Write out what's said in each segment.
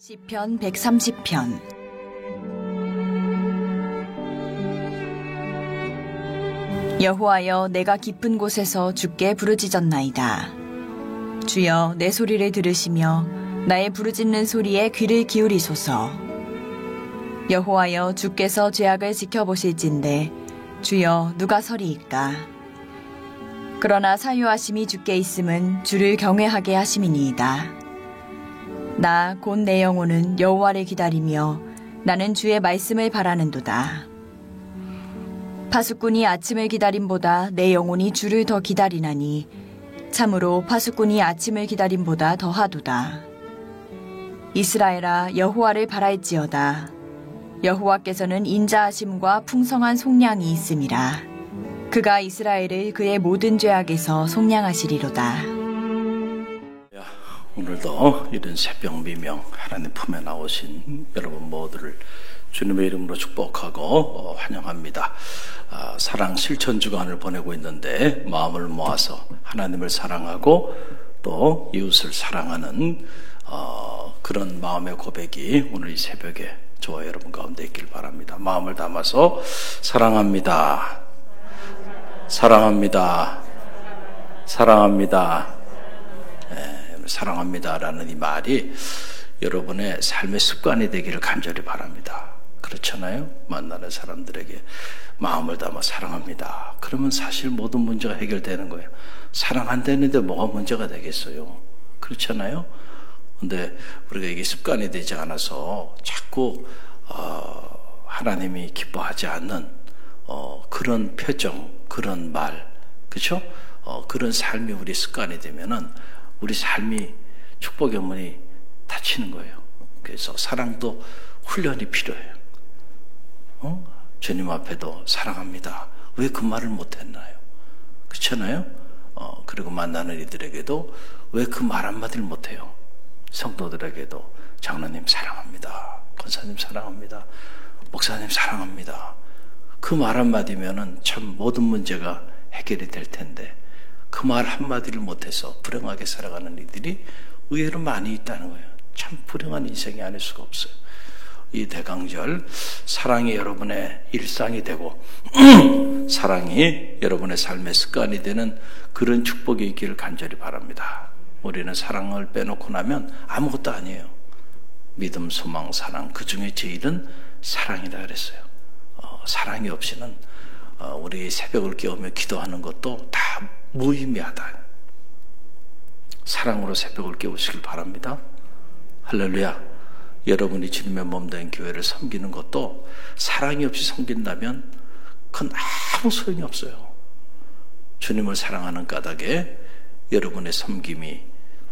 시편 130편. 여호와여, 내가 깊은 곳에서 주께 부르짖었나이다. 주여, 내 소리를 들으시며 나의 부르짖는 소리에 귀를 기울이소서. 여호와여, 주께서 죄악을 지켜보실진데 주여, 누가 서리이까? 그러나 사유하심이 주께 있음은 주를 경외하게 하심이니이다. 나 곧 내 영혼은 여호와를 기다리며 나는 주의 말씀을 바라는도다. 파수꾼이 아침을 기다림보다 내 영혼이 주를 더 기다리나니 참으로 파수꾼이 아침을 기다림보다 더하도다. 이스라엘아, 여호와를 바랄지어다. 여호와께서는 인자하심과 풍성한 속량이 있음이라. 그가 이스라엘을 그의 모든 죄악에서 속량하시리로다. 오늘도 이런 새벽 미명 하나님 품에 나오신 여러분 모두를 주님의 이름으로 축복하고 환영합니다. 사랑 실천 주간을 보내고 있는데 마음을 모아서 하나님을 사랑하고 또 이웃을 사랑하는 그런 마음의 고백이 오늘 이 새벽에 저와 여러분 가운데 있길 바랍니다. 마음을 담아서 사랑합니다. 사랑합니다. 사랑합니다. 사랑합니다라는 이 말이 여러분의 삶의 습관이 되기를 간절히 바랍니다. 그렇잖아요? 만나는 사람들에게 마음을 담아 사랑합니다. 그러면 사실 모든 문제가 해결되는 거예요. 사랑 안 되는데 뭐가 문제가 되겠어요? 그렇잖아요? 근데 우리가 이게 습관이 되지 않아서 자꾸 하나님이 기뻐하지 않는 그런 표정, 그런 말, 그렇죠? 그런 삶이 우리 습관이 되면은 우리 삶이 축복의 문이 닫히는 거예요. 그래서 사랑도 훈련이 필요해요. 주님 앞에도 사랑합니다. 왜 그 말을 못했나요? 그렇잖아요? 그리고 만나는 이들에게도 왜 그 말 한마디를 못해요? 성도들에게도 장로님 사랑합니다. 권사님 사랑합니다. 목사님 사랑합니다. 그 말 한마디면은 참 모든 문제가 해결이 될 텐데 그 말 한마디를 못해서 불행하게 살아가는 이들이 의외로 많이 있다는 거예요. 참 불행한 인생이 아닐 수가 없어요. 이 대강절 사랑이 여러분의 일상이 되고 사랑이 여러분의 삶의 습관이 되는 그런 축복이 있기를 간절히 바랍니다. 우리는 사랑을 빼놓고 나면 아무것도 아니에요. 믿음, 소망, 사랑, 그 중에 제일은 사랑이라 그랬어요. 사랑이 없이는 우리 새벽을 깨우며 기도하는 것도 다 무의미하다. 사랑으로 새벽을 깨우시길 바랍니다. 할렐루야. 여러분이 주님의 몸된 교회를 섬기는 것도 사랑이 없이 섬긴다면 그건 아무 소용이 없어요. 주님을 사랑하는 까닭에 여러분의 섬김이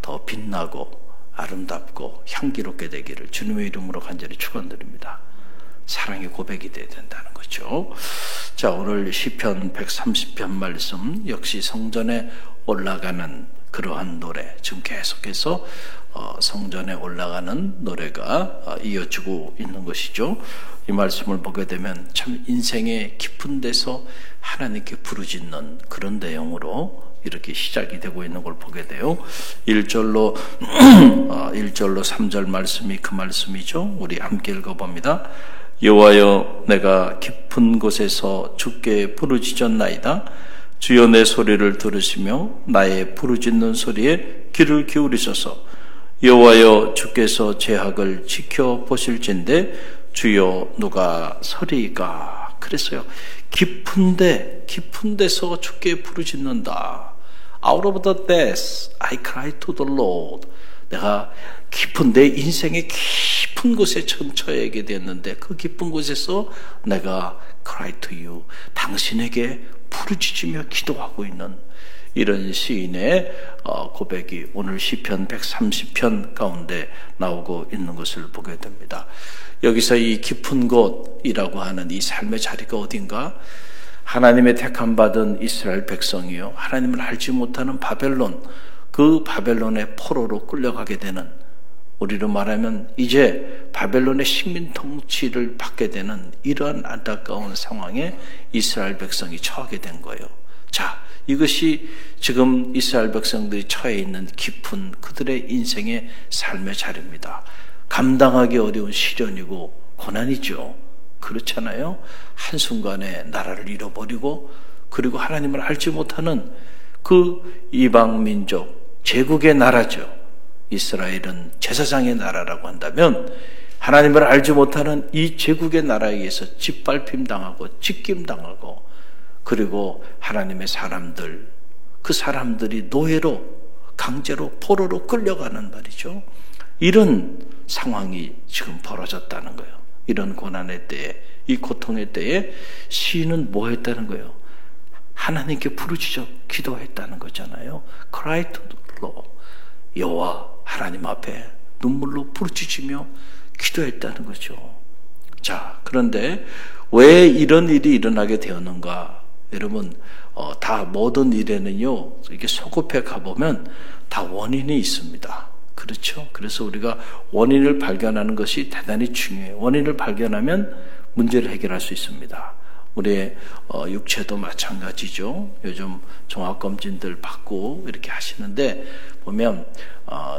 더 빛나고 아름답고 향기롭게 되기를 주님의 이름으로 간절히 축원드립니다. 사랑의 고백이 돼야 된다는 거죠. 자, 오늘 시편 130편 말씀 역시 성전에 올라가는 그러한 노래, 지금 계속해서 성전에 올라가는 노래가 이어지고 있는 것이죠. 이 말씀을 보게 되면 참 인생의 깊은 데서 하나님께 부르짖는 그런 내용으로 이렇게 시작이 되고 있는 걸 보게 돼요. 1절로 3절 말씀이 그 말씀이죠. 우리 함께 읽어봅니다. 여호와여, 내가 깊은 곳에서 주께 부르짖었나이다. 주여, 내 소리를 들으시며 나의 부르짖는 소리에 귀를 기울이소서. 여호와여, 주께서 죄악을 지켜보실진데 주여, 누가 서리이까? 그랬어요. 깊은 데서 주께 부르짖는다. Out of the depths I cry to the Lord. 내가 깊은 내 인생의 깊은 곳에 처하게 됐는데 그 깊은 곳에서 내가 cry to you, 당신에게 부르짖으며 기도하고 있는 이런 시인의 고백이 오늘 시편 130편 가운데 나오고 있는 것을 보게 됩니다. 여기서 이 깊은 곳이라고 하는 이 삶의 자리가 어딘가? 하나님의 택함 받은 이스라엘 백성이요, 하나님을 알지 못하는 바벨론, 그 바벨론의 포로로 끌려가게 되는, 우리로 말하면 이제 바벨론의 식민 통치를 받게 되는 이러한 안타까운 상황에 이스라엘 백성이 처하게 된 거예요. 자, 이것이 지금 이스라엘 백성들이 처해 있는 깊은 그들의 인생의 삶의 자리입니다. 감당하기 어려운 시련이고 고난이죠. 그렇잖아요. 한순간에 나라를 잃어버리고 그리고 하나님을 알지 못하는 그 이방 민족, 제국의 나라죠. 이스라엘은 제사장의 나라라고 한다면 하나님을 알지 못하는 이 제국의 나라에 의해서 짓밟힘 당하고 찢김 당하고 그리고 하나님의 사람들, 그 사람들이 노예로 강제로 포로로 끌려가는 말이죠. 이런 상황이 지금 벌어졌다는 거예요. 이런 고난의 때에, 이 고통의 때에 시인은 뭐 했다는 거예요? 하나님께 부르짖어 기도했다는 거잖아요. Cry to the Lord. 여호와 하나님 앞에 눈물로 부르짖으며 기도했다는 거죠. 자, 그런데 왜 이런 일이 일어나게 되었는가? 여러분, 다 모든 일에는요, 이렇게 소급해 가보면 다 원인이 있습니다. 그렇죠? 그래서 우리가 원인을 발견하는 것이 대단히 중요해요. 원인을 발견하면 문제를 해결할 수 있습니다. 우리의 육체도 마찬가지죠. 요즘 종합검진들 받고 이렇게 하시는데 보면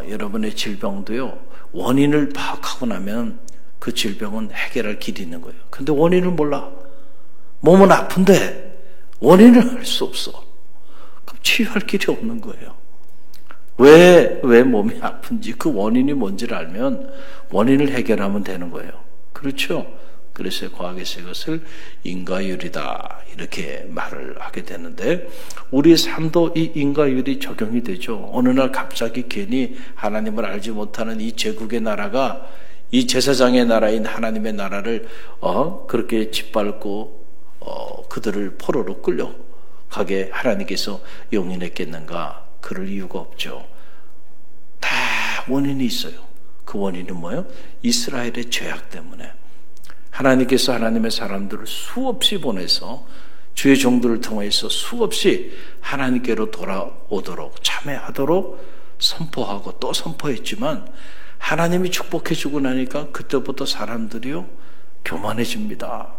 여러분의 질병도요, 원인을 파악하고 나면 그 질병은 해결할 길이 있는 거예요. 근데 원인을 몰라. 몸은 아픈데 원인을 알 수 없어. 그럼 치유할 길이 없는 거예요. 왜 몸이 아픈지 그 원인이 뭔지를 알면 원인을 해결하면 되는 거예요. 그렇죠? 그래서 과학에서 이것을 인과율이다 이렇게 말을 하게 되는데 우리의 삶도 이 인과율이 적용이 되죠. 어느 날 갑자기 괜히 하나님을 알지 못하는 이 제국의 나라가 이 제사장의 나라인 하나님의 나라를 그렇게 짓밟고 그들을 포로로 끌려가게 하나님께서 용인했겠는가? 그럴 이유가 없죠. 다 원인이 있어요. 그 원인은 뭐예요? 이스라엘의 죄악 때문에 하나님께서 하나님의 사람들을 수없이 보내서 주의 종들을 통해서 수없이 하나님께로 돌아오도록 참회하도록 선포하고 또 선포했지만 하나님이 축복해 주고 나니까 그때부터 사람들이요 교만해집니다.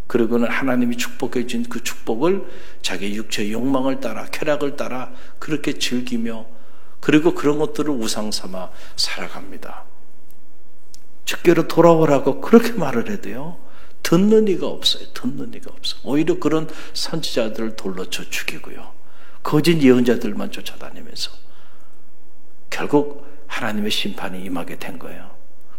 그리고는 하나님이 축복해 준 그 축복을 자기 육체의 욕망을 따라 쾌락을 따라 그렇게 즐기며 그리고 그런 것들을 우상 삼아 살아갑니다. 주께로 돌아오라고 그렇게 말을 해도요 듣는 이가 없어요. 듣는 이가 없어. 오히려 그런 선지자들을 돌로 쳐 죽이고요 거짓 예언자들만 쫓아다니면서 결국 하나님의 심판이 임하게 된 거예요.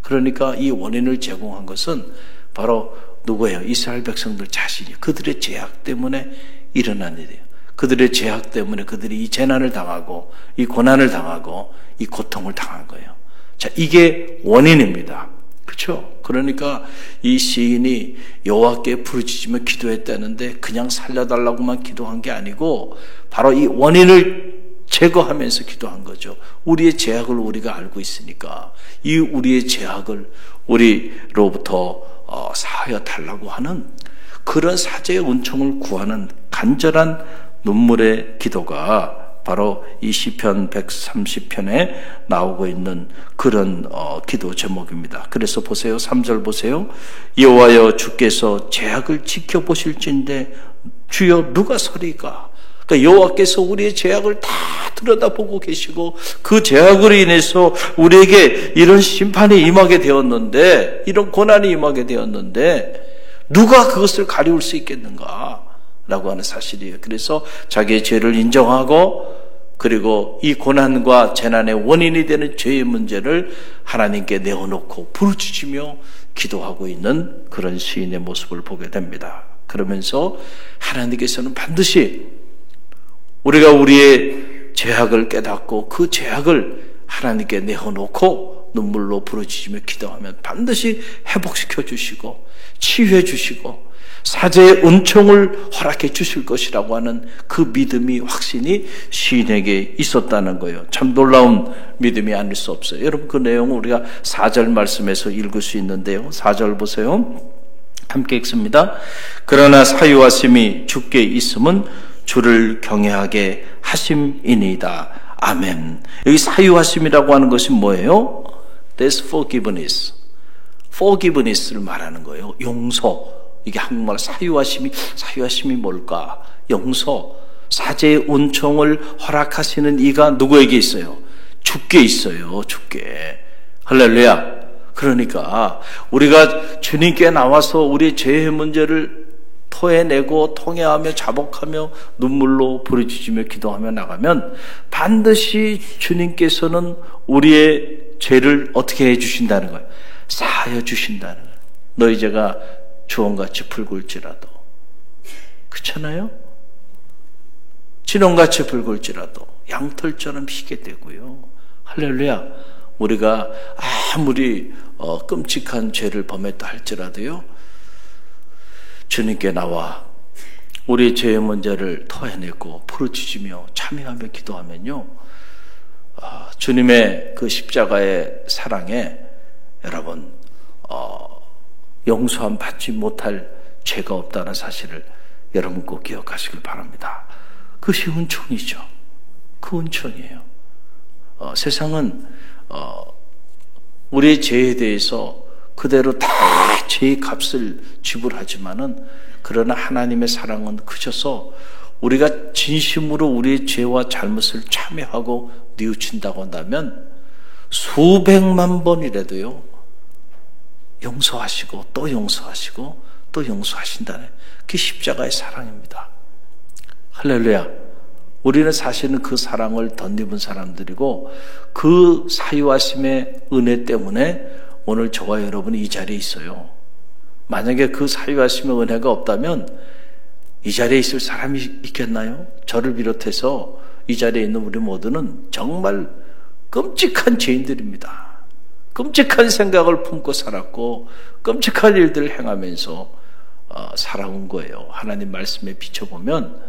그러니까 이 원인을 제공한 것은 바로 누구예요? 이스라엘 백성들 자신이 그들의 죄악 때문에 일어난 일이에요. 그들의 죄악 때문에 그들이 이 재난을 당하고 이 고난을 당하고 이 고통을 당한 거예요. 자, 이게 원인입니다. 그렇죠? 그러니까 이 시인이 여호와께 부르짖으며 기도했다는데 그냥 살려달라고만 기도한 게 아니고 바로 이 원인을 제거하면서 기도한 거죠. 우리의 죄악을 우리가 알고 있으니까 이 우리의 죄악을 우리로부터 사하여 달라고 하는 그런 사죄의 은총을 구하는 간절한 눈물의 기도가 바로 이 시편 130편에 나오고 있는 그런 기도 제목입니다. 그래서 보세요. 3절 보세요. 여호와여 주께서 죄악을 지켜보실진데 주여 누가 서리까? 그러니까 여호와께서 우리의 죄악을 다 들여다보고 계시고 그 죄악으로 인해서 우리에게 이런 심판이 임하게 되었는데 이런 고난이 임하게 되었는데 누가 그것을 가리울 수 있겠는가? 라고 하는 사실이에요. 그래서 자기의 죄를 인정하고 그리고 이 고난과 재난의 원인이 되는 죄의 문제를 하나님께 내어놓고 부르짖으며 기도하고 있는 그런 시인의 모습을 보게 됩니다. 그러면서 하나님께서는 반드시 우리가 우리의 죄악을 깨닫고 그 죄악을 하나님께 내어놓고 눈물로 부르짖으며 기도하면 반드시 회복시켜 주시고 치유해 주시고 사죄의 은총을 허락해 주실 것이라고 하는 그 믿음이 확신이 시인에게 있었다는 거예요. 참 놀라운 믿음이 아닐 수 없어요. 여러분 그 내용을 우리가 4절 말씀에서 읽을 수 있는데요. 4절 보세요. 함께 읽습니다. 그러나 사유하심이 주께 있음은 주를 경외하게 하심이니이다. 아멘. 여기 사유하심이라고 하는 것이 뭐예요? That's forgiveness. forgiveness를 말하는 거예요. 용서. 이게 한국말 사유하심이 뭘까? 용서, 사죄의 은총을 허락하시는 이가 누구에게 있어요? 주께 있어요. 주께. 할렐루야. 그러니까 우리가 주님께 나와서 우리 죄의 문제를 토해내고 통회하며 자복하며 눈물로 부르짖으며 기도하며 나가면 반드시 주님께서는 우리의 죄를 어떻게 해주신다는 거예요? 사하여 주신다는 거예요. 너희 죄가 주홍같이 붉을지라도, 그렇잖아요? 진홍같이 붉을지라도 양털처럼 희게 되고요. 할렐루야. 우리가 아무리 끔찍한 죄를 범했다 할지라도요, 주님께 나와 우리의 죄의 문제를 토해내고 부르짖으며 참여하며 기도하면요, 주님의 그 십자가의 사랑에 여러분 용서함 받지 못할 죄가 없다는 사실을 여러분 꼭 기억하시길 바랍니다. 그것이 은총이죠. 그 은총이에요. 세상은 우리의 죄에 대해서 그대로 다 죄의 값을 지불하지만은, 그러나 하나님의 사랑은 크셔서 우리가 진심으로 우리의 죄와 잘못을 참여하고 뉘우친다고 한다면 수백만 번이라도요 용서하시고 또 용서하시고 또 용서하신다는, 그게 십자가의 사랑입니다. 할렐루야. 우리는 사실은 그 사랑을 덧입은 사람들이고, 그 사유하심의 은혜 때문에 오늘 저와 여러분이 이 자리에 있어요. 만약에 그 사유하심의 은혜가 없다면 이 자리에 있을 사람이 있겠나요? 저를 비롯해서 이 자리에 있는 우리 모두는 정말 끔찍한 죄인들입니다. 끔찍한 생각을 품고 살았고 끔찍한 일들을 행하면서 살아온 거예요. 하나님 말씀에 비춰보면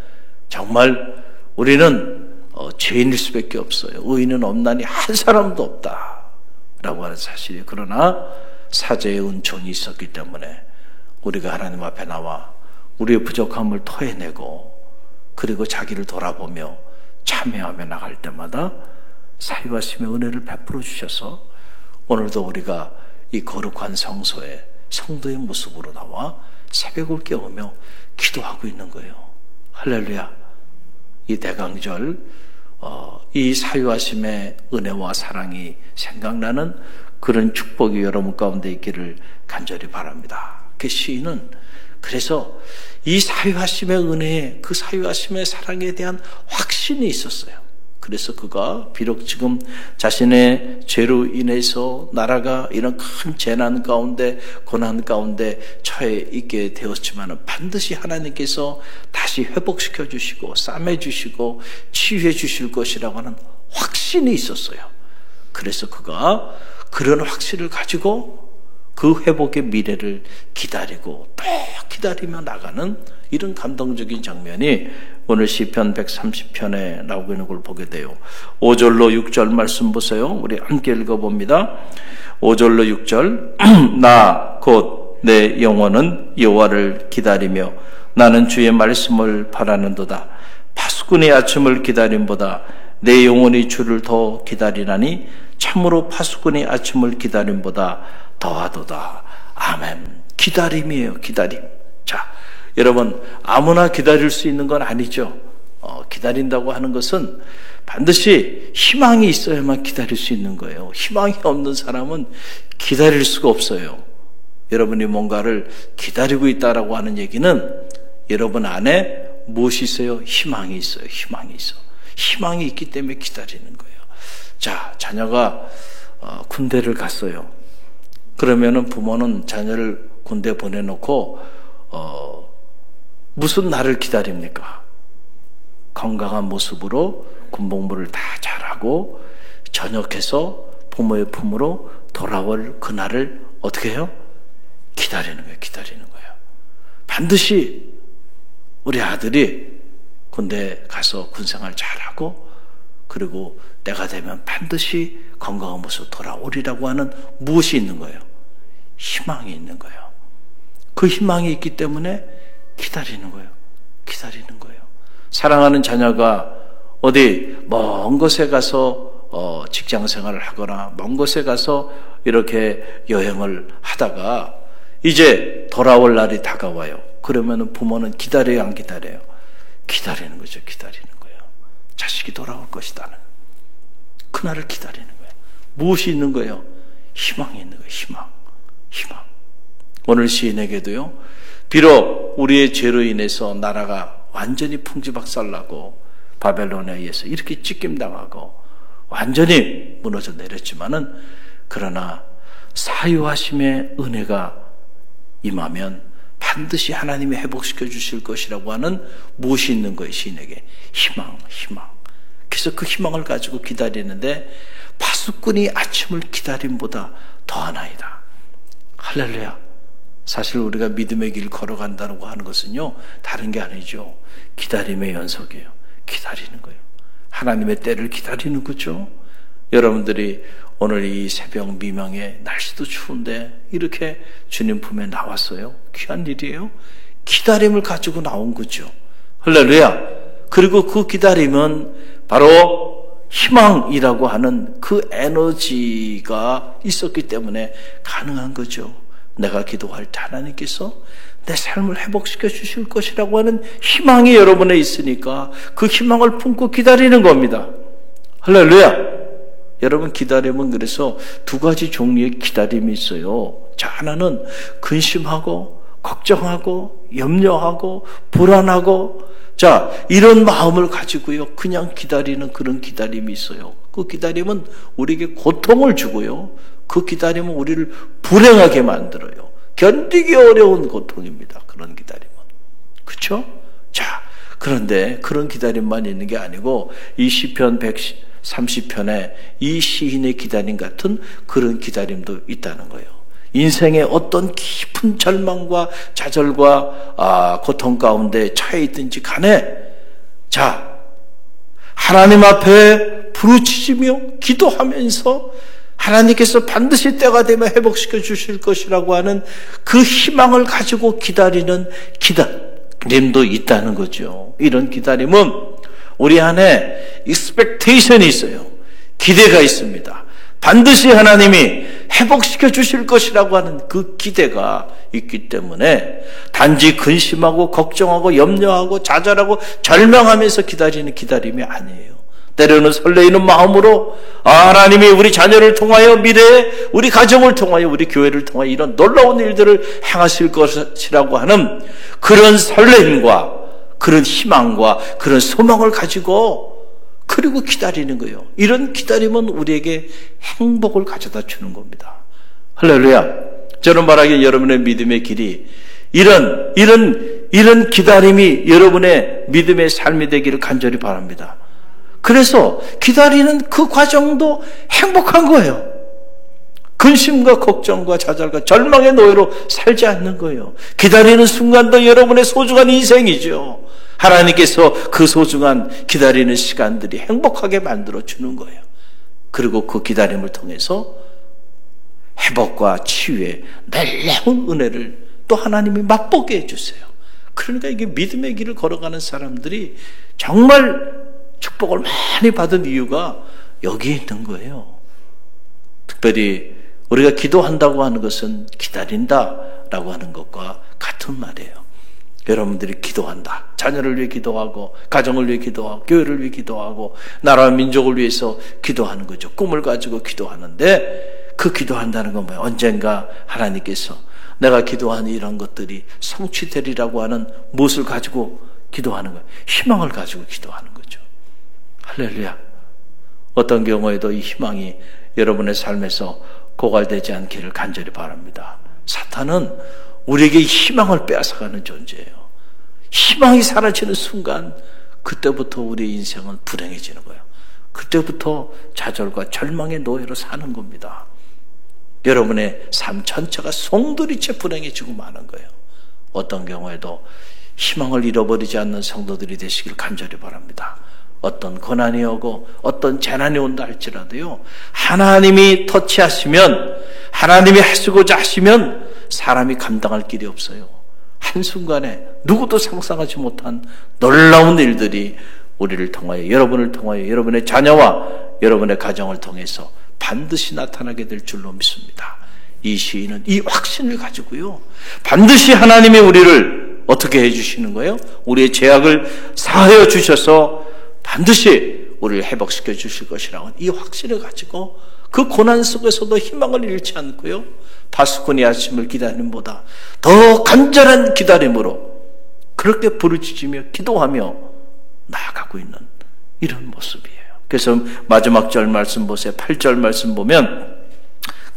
정말 우리는 죄인일 수밖에 없어요. 의인은 없나니 한 사람도 없다라고 하는 사실이에요. 그러나 사죄의 은총이 있었기 때문에 우리가 하나님 앞에 나와 우리의 부족함을 토해내고, 그리고 자기를 돌아보며 참여하며 나갈 때마다 사유하심의 은혜를 베풀어 주셔서 오늘도 우리가 이 거룩한 성소에 성도의 모습으로 나와 새벽을 깨우며 기도하고 있는 거예요. 할렐루야. 이 대강절 이 사유하심의 은혜와 사랑이 생각나는 그런 축복이 여러분 가운데 있기를 간절히 바랍니다. 그 시인은 그래서 이 사유하심의 은혜에, 그 사유하심의 사랑에 대한 확신이 있었어요. 그래서 그가 비록 지금 자신의 죄로 인해서 나라가 이런 큰 재난 가운데, 고난 가운데 처해 있게 되었지만 반드시 하나님께서 다시 회복시켜 주시고 싸매 주시고 치유해 주실 것이라고 하는 확신이 있었어요. 그래서 그가 그런 확신을 가지고 그 회복의 미래를 기다리고 또 기다리며 나가는 이런 감동적인 장면이 오늘 시편 130편에 나오고 있는 걸 보게 돼요. 5절로 6절 말씀 보세요. 우리 함께 읽어봅니다. 5절로 6절. 나 곧 내 영혼은 여호와를 기다리며 나는 주의 말씀을 바라는도다. 파수꾼의 아침을 기다림보다 내 영혼이 주를 더 기다리나니 참으로 파수꾼의 아침을 기다림보다 더하도다. 아멘. 기다림이에요. 기다림. 자, 여러분 아무나 기다릴 수 있는 건 아니죠. 기다린다고 하는 것은 반드시 희망이 있어야만 기다릴 수 있는 거예요. 희망이 없는 사람은 기다릴 수가 없어요. 여러분이 뭔가를 기다리고 있다라고 하는 얘기는 여러분 안에 무엇이 있어요? 희망이 있어요. 희망이 있어. 희망이 있기 때문에 기다리는 거예요. 자, 자녀가 군대를 갔어요. 그러면은 부모는 자녀를 군대 보내놓고 무슨 날을 기다립니까? 건강한 모습으로 군복무를 다 잘하고 전역해서 부모의 품으로 돌아올 그날을 어떻게 해요? 기다리는 거예요. 기다리는 거예요. 반드시 우리 아들이 군대 가서 군생활 잘하고 그리고 때가 되면 반드시 건강한 모습으로 돌아오리라고 하는 무엇이 있는 거예요? 희망이 있는 거예요. 그 희망이 있기 때문에 기다리는 거예요. 기다리는 거예요. 사랑하는 자녀가 어디 먼 곳에 가서 직장 생활을 하거나 먼 곳에 가서 이렇게 여행을 하다가 이제 돌아올 날이 다가와요. 그러면 부모는 기다려요, 안 기다려요? 기다리는 거죠. 기다리는 거예요. 자식이 돌아올 것이다는 그날을 기다리는 거예요. 무엇이 있는 거예요? 희망이 있는 거예요. 희망. 오늘 시인에게도요, 비록 우리의 죄로 인해서 나라가 완전히 풍지박살나고 바벨론에 의해서 이렇게 찢김당하고 완전히 무너져 내렸지만은, 그러나 사유하심의 은혜가 임하면 반드시 하나님이 회복시켜 주실 것이라고 하는 무엇이 있는 거예요, 시인에게? 희망. 그래서 그 희망을 가지고 기다리는데, 파수꾼이 아침을 기다림보다 더하나이다. 할렐루야. 사실 우리가 믿음의 길 걸어간다고 하는 것은요, 다른 게 아니죠. 기다림의 연속이에요. 기다리는 거예요. 하나님의 때를 기다리는 거죠. 여러분들이 오늘 이 새벽 미명에 날씨도 추운데 이렇게 주님 품에 나왔어요. 귀한 일이에요. 기다림을 가지고 나온 거죠. 할렐루야. 그리고 그 기다림은 바로 희망이라고 하는 그 에너지가 있었기 때문에 가능한 거죠. 내가 기도할 때 하나님께서 내 삶을 회복시켜 주실 것이라고 하는 희망이 여러분에 있으니까 그 희망을 품고 기다리는 겁니다. 할렐루야. 여러분, 기다림은 그래서 두 가지 종류의 기다림이 있어요. 자, 하나는 근심하고 걱정하고 염려하고 불안하고, 자, 이런 마음을 가지고요, 그냥 기다리는 그런 기다림이 있어요. 그 기다림은 우리에게 고통을 주고요, 그 기다림은 우리를 불행하게 만들어요. 견디기 어려운 고통입니다. 그런 기다림은. 그렇죠? 자, 그런데 그런 기다림만 있는 게 아니고 이 시편 130편에 이 시인의 기다림 같은 그런 기다림도 있다는 거예요. 인생의 어떤 깊은 절망과 좌절과 고통 가운데 처해 있든지 간에, 자, 하나님 앞에 부르짖으며 기도하면서 하나님께서 반드시 때가 되면 회복시켜 주실 것이라고 하는 그 희망을 가지고 기다리는 기다림도 있다는 거죠. 이런 기다림은 우리 안에 expectation이 있어요. 기대가 있습니다. 반드시 하나님이 회복시켜 주실 것이라고 하는 그 기대가 있기 때문에 단지 근심하고 걱정하고 염려하고 좌절하고 절망하면서 기다리는 기다림이 아니에요. 때로는 설레이는 마음으로 하나님이 우리 자녀를 통하여 미래에 우리 가정을 통하여 우리 교회를 통하여 이런 놀라운 일들을 행하실 것이라고 하는 그런 설레임과 그런 희망과 그런 소망을 가지고 그리고 기다리는 거예요. 이런 기다림은 우리에게 행복을 가져다 주는 겁니다. 할렐루야. 저는 말하기에 여러분의 믿음의 길이 이런 기다림이 여러분의 믿음의 삶이 되기를 간절히 바랍니다. 그래서 기다리는 그 과정도 행복한 거예요. 근심과 걱정과 좌절과 절망의 노예로 살지 않는 거예요. 기다리는 순간도 여러분의 소중한 인생이죠. 하나님께서 그 소중한 기다리는 시간들이 행복하게 만들어주는 거예요. 그리고 그 기다림을 통해서 회복과 치유의 놀라운 은혜를 또 하나님이 맛보게 해주세요. 그러니까 이게 믿음의 길을 걸어가는 사람들이 정말 축복을 많이 받은 이유가 여기에 있는 거예요. 특별히 우리가 기도한다고 하는 것은 기다린다라고 하는 것과 같은 말이에요. 여러분들이 기도한다. 자녀를 위해 기도하고 가정을 위해 기도하고 교회를 위해 기도하고 나라와 민족을 위해서 기도하는 거죠. 꿈을 가지고 기도하는데 그 기도한다는 건 뭐예요? 언젠가 하나님께서 내가 기도하는 이런 것들이 성취되리라고 하는 무엇을 가지고 기도하는 거예요? 희망을 가지고 기도하는 거죠. 할렐루야. 어떤 경우에도 이 희망이 여러분의 삶에서 고갈되지 않기를 간절히 바랍니다. 사탄은 우리에게 희망을 빼앗아가는 존재예요. 희망이 사라지는 순간 그때부터 우리 인생은 불행해지는 거예요. 그때부터 좌절과 절망의 노예로 사는 겁니다. 여러분의 삶 전체가 송두리째 불행해지고 마는 거예요. 어떤 경우에도 희망을 잃어버리지 않는 성도들이 되시길 간절히 바랍니다. 어떤 고난이 오고 어떤 재난이 온다 할지라도요, 하나님이 터치하시면, 하나님이 하시고자 하시면 사람이 감당할 길이 없어요. 한순간에 누구도 상상하지 못한 놀라운 일들이 우리를 통하여, 여러분을 통하여, 여러분의 자녀와 여러분의 가정을 통해서 반드시 나타나게 될 줄로 믿습니다. 이 시인은 이 확신을 가지고요, 반드시 하나님이 우리를 어떻게 해주시는 거예요? 우리의 죄악을 사하여 주셔서 반드시 우리를 회복시켜 주실 것이라고 이 확신을 가지고 그 고난 속에서도 희망을 잃지 않고요. 파수꾼이 아침을 기다림보다 더 간절한 기다림으로 그렇게 부르짖으며 기도하며 나아가고 있는 이런 모습이에요. 그래서 마지막 절 말씀 보세요. 8절 말씀 보면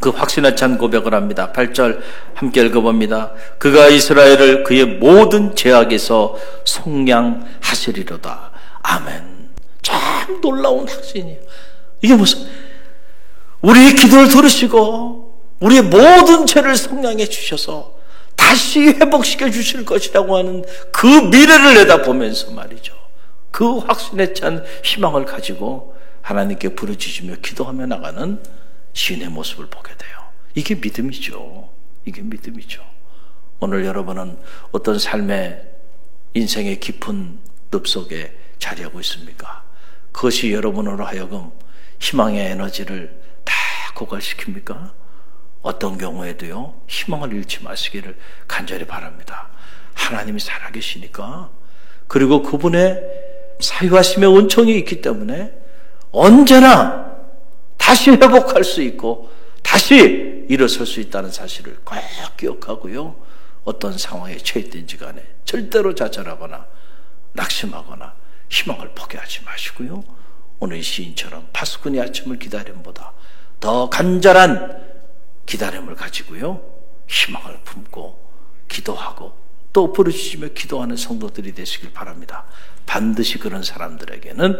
그 확신에 찬 고백을 합니다. 8절 함께 읽어봅니다. 그가 이스라엘을 그의 모든 죄악에서 속량하시리로다. 아멘. 참 놀라운 확신이에요. 이게 무슨 우리의 기도를 들으시고 우리의 모든 죄를 속량해 주셔서 다시 회복시켜 주실 것이라고 하는 그 미래를 내다보면서 말이죠. 그 확신에 찬 희망을 가지고 하나님께 부르짖으며 기도하며 나가는 시인의 모습을 보게 돼요. 이게 믿음이죠. 이게 믿음이죠. 오늘 여러분은 어떤 삶의 인생의 깊은 늪 속에 자리하고 있습니까? 그것이 여러분으로 하여금 희망의 에너지를 다 고갈시킵니까? 어떤 경우에도요, 희망을 잃지 마시기를 간절히 바랍니다. 하나님이 살아계시니까, 그리고 그분의 사유하심의 은총이 있기 때문에 언제나 다시 회복할 수 있고 다시 일어설 수 있다는 사실을 꼭 기억하고요. 어떤 상황에 처했든지 간에 절대로 좌절하거나 낙심하거나 희망을 포기하지 마시고요. 오늘 이 시인처럼 파수꾼이 아침을 기다림보다 더 간절한 기다림을 가지고요. 희망을 품고 기도하고 또 부르짖으며 기도하는 성도들이 되시길 바랍니다. 반드시 그런 사람들에게는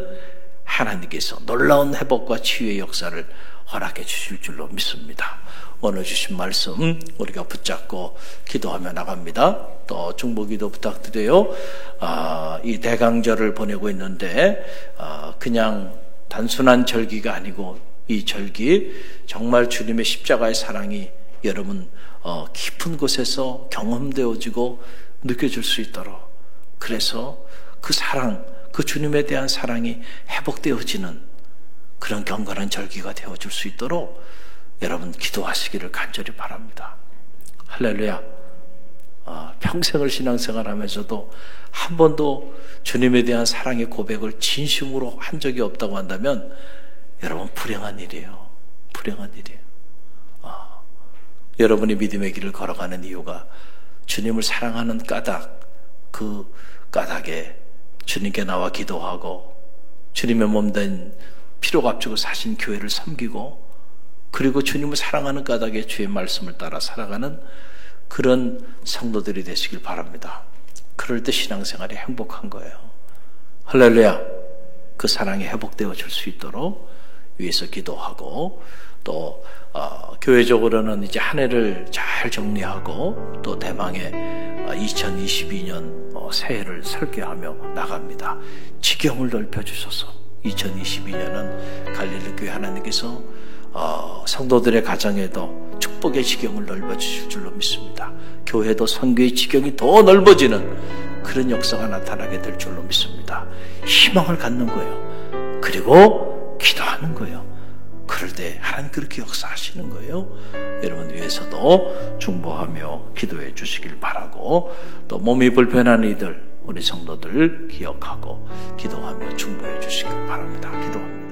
하나님께서 놀라운 회복과 치유의 역사를 허락해 주실 줄로 믿습니다. 오늘 주신 말씀 우리가 붙잡고 기도하며 나갑니다. 또 중보기도 부탁드려요. 이 대강절을 보내고 있는데 그냥 단순한 절기가 아니고 이 절기 정말 주님의 십자가의 사랑이 여러분 깊은 곳에서 경험되어지고 느껴질 수 있도록, 그래서 그 사랑, 그 주님에 대한 사랑이 회복되어지는 그런 경건한 절기가 되어줄 수 있도록 여러분 기도하시기를 간절히 바랍니다. 할렐루야. 평생을 신앙생활하면서도 한 번도 주님에 대한 사랑의 고백을 진심으로 한 적이 없다고 한다면 여러분 불행한 일이에요. 불행한 일이에요. 여러분이 믿음의 길을 걸어가는 이유가 주님을 사랑하는 까닭, 그 까닭에 주님께 나와 기도하고 주님의 몸된 피로 값주고 사신 교회를 섬기고 그리고 주님을 사랑하는 까닭에 주의 말씀을 따라 살아가는 그런 성도들이 되시길 바랍니다. 그럴 때 신앙생활이 행복한 거예요. 할렐루야. 그 사랑이 회복되어 줄 수 있도록 위해서 기도하고 또 교회적으로는 이제 한 해를 잘 정리하고 또 대망의 2022년 새해를 설계하며 나갑니다. 지경을 넓혀주셔서 2022년은 갈릴리 교회 하나님께서 성도들의 가정에도 축복의 지경을 넓어주실 줄로 믿습니다. 교회도 선교의 지경이 더 넓어지는 그런 역사가 나타나게 될 줄로 믿습니다. 희망을 갖는 거예요. 그리고 기도하는 거예요. 그럴 때 하나님 그렇게 역사하시는 거예요. 여러분 위해서도 중보하며 기도해 주시길 바라고, 또 몸이 불편한 이들 우리 성도들 기억하고 기도하며 중보해 주시길 바랍니다. 기도합니다.